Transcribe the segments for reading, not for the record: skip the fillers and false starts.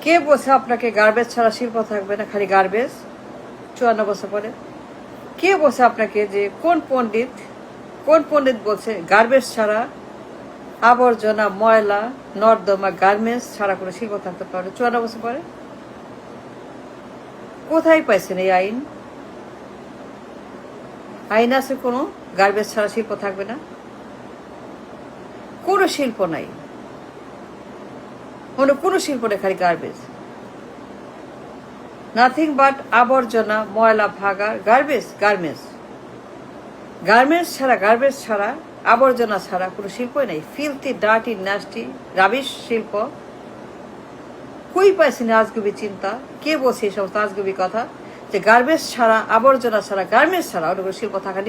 কে বলছে আপনাকে গার্বেজ ছাড়া শিল্প থাকবে না? খালি গার্বেজ 54 বছর পরে কে বলছে আপনাকে? যে কোন পণ্ডিত বলছে গার্বেজ ছাড়া, আবর্জনা, ময়লা, নর্দমা, গার্মেন্টস ছাড়া কোনো শিল্প থাকতে পারে 54 বছর পরে? কোথায় পাইছেন এই আইন? আইন আছে কোনো গার্বেজ ছাড়া শিল্প থাকবে না? কোনো শিল্প নাই, কোনো শিল্প নেই, খালি গার্বেজ, নাথিং বাট আবর্জনা, ময়লা, ভাগা, গার্বেজ, গার্মেন্টস ছাড়া, আবর্জনা ছাড়া কোনো শিল্পই নাই। ফিলথি, ডার্টি, নাস্টি, রাবিশ শিল্প। কই পাইছেন আজগুবি চিন্তা? কে বলছে এই সমস্ত আজগুবি কথা যে গার্বেজ ছাড়া, আবর্জনা ছাড়া, গার্মেন্টস ছাড়া অন্য কোনো শিল্প থাকা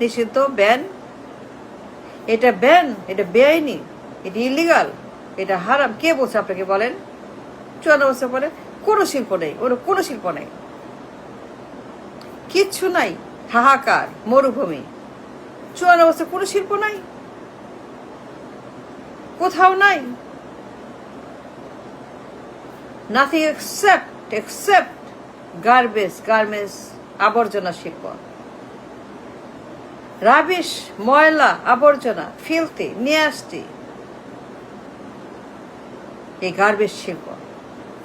নিষিদ্ধ, ব্যান? এটা ব্যান, এটা বেআইনি, এটা ইলিগাল, এটা হারাম। কে বলছে আপনাকে? বলেন। 54 বছর পরে কোনো শিল্প নেই, কোনো শিল্প নেই, কিচ্ছু নাই, হাহাকার, মরুভূমি। 54 বছর কোনো শিল্প নাই, কোথাও নাই। নাথিং এক্সেপ্ট গার্বেজ, গার্মেন্টস, আবর্জনা শিল্প। রাবিশ, ময়লা, আবর্জনা, ফিলথি, নিয়াস্টি, এই গার্বেজ শিল্প।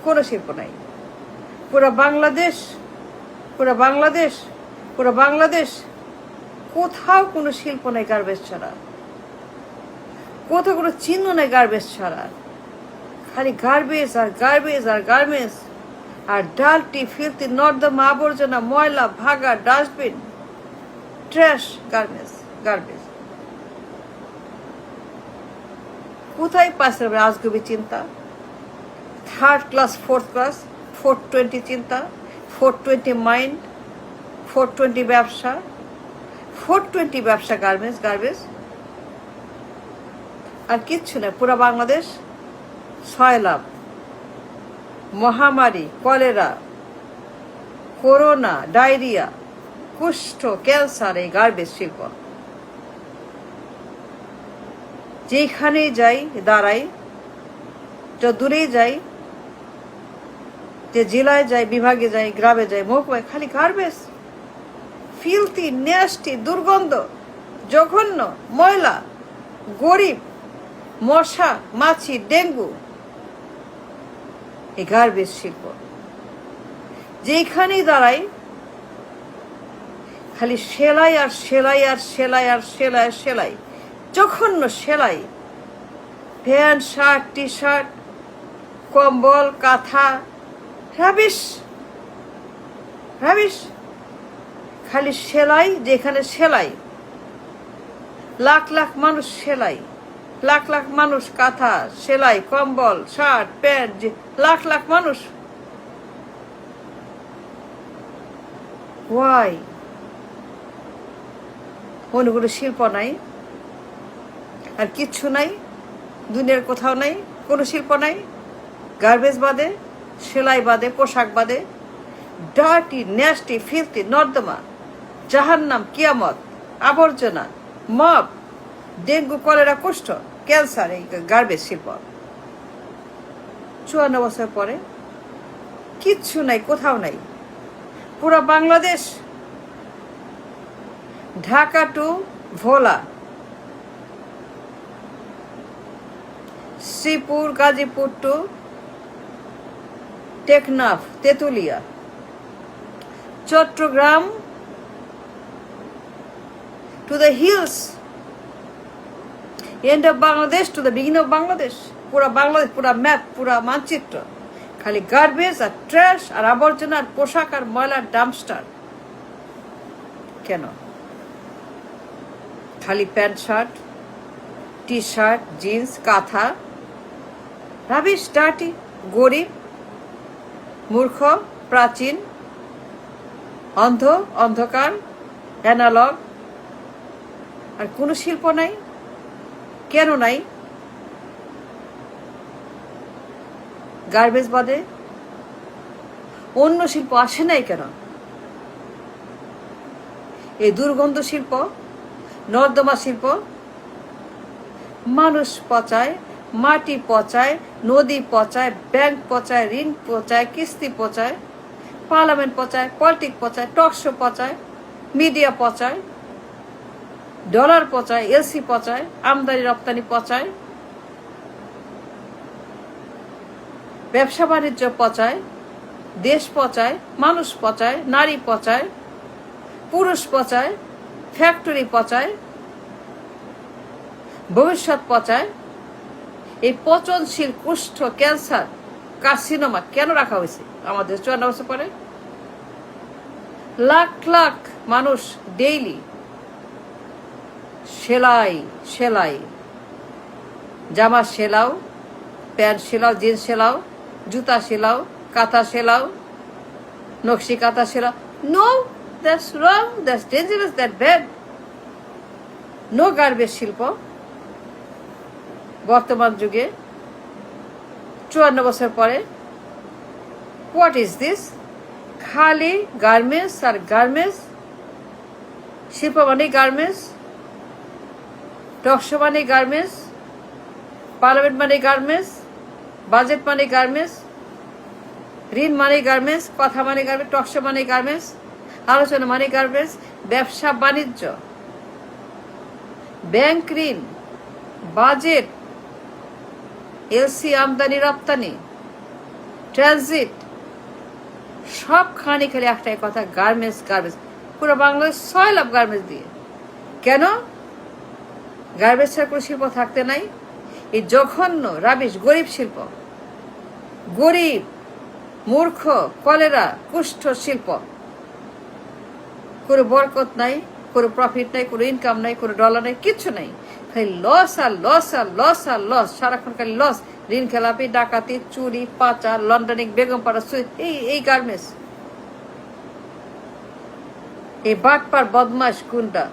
কোনো শিল্প নাই। পুরো বাংলাদেশ কোথাও কোনো শিল্প নাই গার্বেজ ছাড়া, কোথাও কোনো চিহ্ন নাই গার্বেজ ছাড়া। খালি গার্বেজ আর গার্মেন্টস আর ডাল্টি, ফিলথি, নর্দমা, আবর্জনা, ময়লা, ভাগা, ডাস্টবিন, ট্র্যাশ, গার্বেজ। কোথায় পাশে আজগুবি চিন্তা? 3rd ক্লাস, 4th ক্লাস, 420 চিন্তা, 420 মাইন্ড, 420 ব্যবসা, গার্বেজ আর কিচ্ছু না। পুরা বাংলাদেশ সয়লাভ, মহামারী, কলেরা, করোনা, ডায়রিয়া, কুষ্ঠ, ক্যান্সার, এই গার্বেজ শিল্প। যেখানেই যাই, দাঁড়াই, যত দূরেই যাই, যে জেলায় যাই, বিভাগে যাই, গ্রামে যাই, মহকুমায়, খালি গার্বেজ, ফিলথি, নেস্টি, দুর্গন্ধ, জঘন্য, ময়লা, গরিব, মশা, মাছি, ডেঙ্গু, এই গার্বেজ শিল্প। যেখানেই দাঁড়াই খালি সেলাই, জঘন্য সেলাই, প্যান্ট, শার্ট, টি শার্ট, কম্বল, কাঁথা, রাবিশ, খালি সেলাই। যেখানে সেলাই, লাখ মানুষ সেলাই, লাখ মানুষ কাঁথা, সেলাই, কম্বল, শার্ট, প্যান্ট, লাখ মানুষ। ওয়াই? অন্য কোনো শিল্প নাই, আর কিচ্ছু নাই, দুনিয়ার কোথাও নাই, কোনো শিল্প নাই। গার্বেজ বাদে, সেলাই বাদে, পোশাক বাদে, ডার্টি, ন্যাস্টি, ফিলথি, নর্দমা, জাহান্নাম, কিয়ামত, আবর্জনা, মব, ডেঙ্গু, কলেরা, কুষ্ঠ, ক্যান্সার, এই গার্বেজ শিল্প। 54 বছর পরে কিচ্ছু নাই, কোথাও নাই। পুরো Bangladesh, Dhaka to Bhola, Sreepur, Gazipur to Teknaf, Tetulia, Chattogram to the hills, end of Bangladesh to the beginning of Bangladesh. পুরা বাংলাদেশ, পুরা ম্যাপ, পুরা মানচিত্র, খালি গার্বেজ আর ট্র্যাশ আর আবর্জনা আর পোশাক আর ময়লার ডাম্পস্টার। কেন? খালি pant, shirt, T shirt, jeans, কাঁথা, রাবিশ, ডার্টি, গরিব, মূর্খ, প্রাচীন, অন্ধকার, অ্যানালগ, আর কোনো শিল্প নাই। কেন নাই? গার্বেজ বাদে অন্য শিল্প আসে নাই কেন? এই দুর্গন্ধ শিল্প, নর্দমা শিল্প, মানুষ পচায়, মাটি পচায়, নদী পচায়, ব্যাংক পচায়, ঋণ পচায়, কিস্তি পচায়, পার্লামেন্ট পচায়, পলিটিক্স পচায়, টকশো পচায়, মিডিয়া পচায়, ডলার পচায়, এলসি পচায়, আমদানি রপ্তানি পচায়, ব্যবসা বাণিজ্য পচায়, দেশ পচায়, মানুষ পচায়, নারী পচায়, পুরুষ পচায়, ফ্যাক্টরি পচায়, ভবিষ্যৎ পচায়। এই পচনশীল কুষ্ঠ, ক্যান্সার, কার্সিনোমা কেন রাখা হয়েছে আমাদের 54 বছর পরে? লাখ লাখ মানুষ ডেইলি সেলাই সেলাই, জামা সেলাও, প্যান্ট সেলাও, জিন্স সেলাও, জুতা সেলাও, কাঁথা সেলাও, নকশি কাঁথা সেলাও। No, that's wrong, that's dangerous, that bad. No garbage শিল্প বর্তমান যুগে 54 বছর পরে। What is this? খালি গার্মেন্টস আর গার্মেন্টস। শিল্প মানে গার্মেন্টস, টকশো মানে গার্মেন্টস, পার্লামেন্ট মানে গার্মেন্টস, বাজেট মানে গার্মেন্টস, ঋণ মানে গার্মেন্টস, কথা মানে গার্মেন্টস, টকশো মানে গার্মেন্টস, আলোচনা মানে গার্মেন্টস, ব্যবসা বাণিজ্য, ব্যাংক ঋণ, বাজেট, এলসি, আমদানি রপ্তানি, ট্রানজিট, সব খানি খালি একটাই কথা, গার্মেন্টস গার্মেন্টস। পুরো বাংলাদেশ সয়েল অফ গার্মেন্টস দিয়ে। কেন? গার্মেন্টস ছাড়া কোনো শিল্প থাকতে নাই। এই জঘন্য রাবিশ গরিব শিল্প, গরিব, মূর্খ, কলেরা, কুষ্ঠ শিল্প। কোনো বরকত নাই, কোনো প্রফিট নাই, কোনো ইনকাম নাই, কোনো ডলার নাই, কিচ্ছু নাই। খালি লস আর লস আর লস আর লস, সারাক্ষণ খালি লস। ঋণ খেলাপি, ডাকাতি, চুরি, পাচার, লন্ডনিং, বেগমপাড়া, এই গার্মেন্টস। এই বাটপার, বদমাস, গুন্ডা,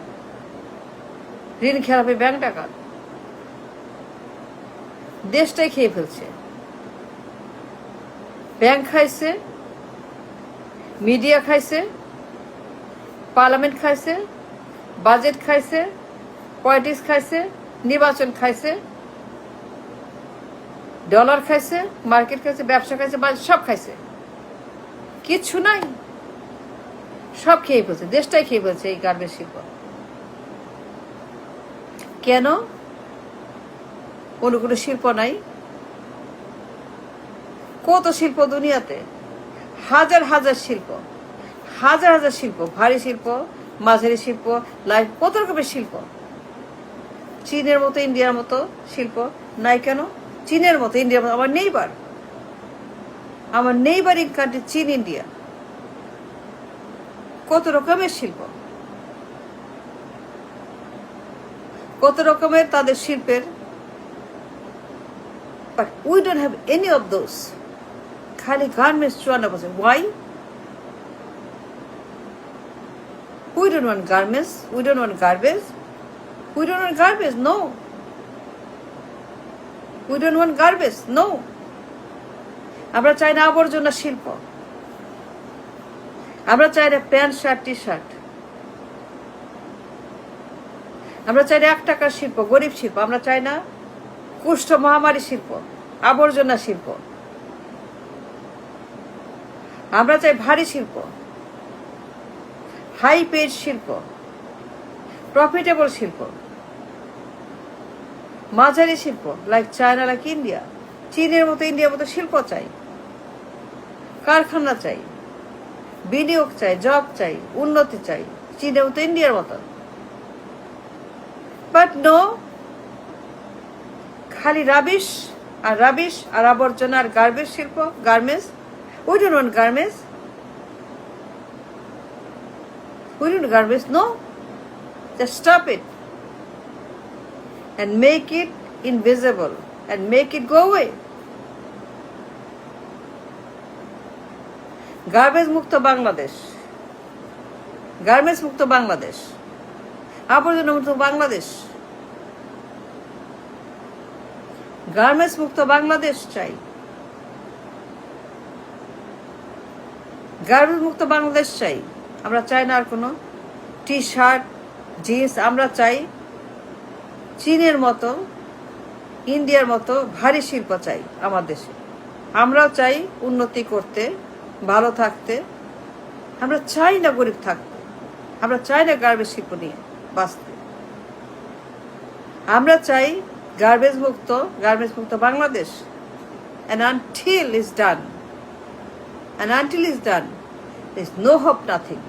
ঋণ খেলাপি, ব্যাংক ডাকাত দেশটাই খেয়ে ফেলছে। ব্যাংক খাইছে, মিডিয়া খাইছে, পার্লামেন্ট খাইছে, বাজেট খাইছে, পলিটিক্স খাইছে, নির্বাচন খাইছে, ডলার খাইছে, মার্কেট খাইছে, ব্যবসা খাইছে, সব খাইছে। কিচ্ছু নাই, সব খেয়ে ফেলছে, দেশটাই খেয়ে ফেলছে এই গার্মেন্টস শিল্প। কেন? অন্য কোনো শিল্প নাই? কত শিল্প দুনিয়াতে, হাজার হাজার শিল্প, হাজার হাজার শিল্প, ভারী শিল্প, মাঝারি শিল্প, লাইফ, কত রকমের শিল্প। চীনের মতো, ইন্ডিয়ার মতো শিল্প নাই কেন? চীনের মতো, ইন্ডিয়ার মতো, আমার নেইবারিং কান্ট্রি চীন, ইন্ডিয়া, কত রকমের শিল্প, কত রকমের তাদের শিল্পের। But we don't have any of those. খালি গার্মেন্টস 54 বছর। Y? We don't want garments. We don't want garbage. We don't want garbage. No. We don't want garbage. No. আমরা চাই না আবর্জনা শিল্প। আমরা চাই না প্যান্ট, শার্ট, টি শার্ট। আমরা চাই না 1 টাকার শিল্প, গরিব শিল্প। আমরা চাই না কুষ্ঠ মহামারী শিল্প, আবর্জনা শিল্প। আমরা চাই ভারী শিল্প, হাই পেড শিল্প, প্রফিটেবল শিল্প, মাঝারি শিল্প, লাইক চায়না, লাইক ইন্ডিয়া। চীনের মতো, ইন্ডিয়ার মতো শিল্প চাই, কারখানা চাই, বিনিয়োগ চাই, জব চাই, উন্নতি চাই, চীনের মতো, ইন্ডিয়ার মতো। বাট নো, খালি রাবিশ আর রাবিশ আর আবর্জনা আর গার্বেজ শিল্প, garments. We don't want garments. We don't want garments. No. Just stop it. And make it invisible. And make it go away. Garbage মুক্ত বাংলাদেশ। গার্মেন্টস মুক্ত বাংলাদেশ। আবর্জনা মুক্ত বাংলাদেশ। গার্মেন্টস মুক্ত বাংলাদেশ চাই। গার্মেন্টস মুক্ত বাংলাদেশ চাই। আমরা চাই না আর কোনো টি শার্ট, জিন্স। আমরা চাই চীনের মতো ইন্ডিয়ার মতো ভারী শিল্প চাই আমার দেশে। আমরাও চাই উন্নতি করতে, ভালো থাকতে। আমরা চাই না গরিব থাকতে, আমরা চাই না গার্বেজ শিল্প নিয়ে বাঁচতে। আমরা চাই গার্বেজ মুক্ত Bangladesh. And until it's done, there is no hope, nothing.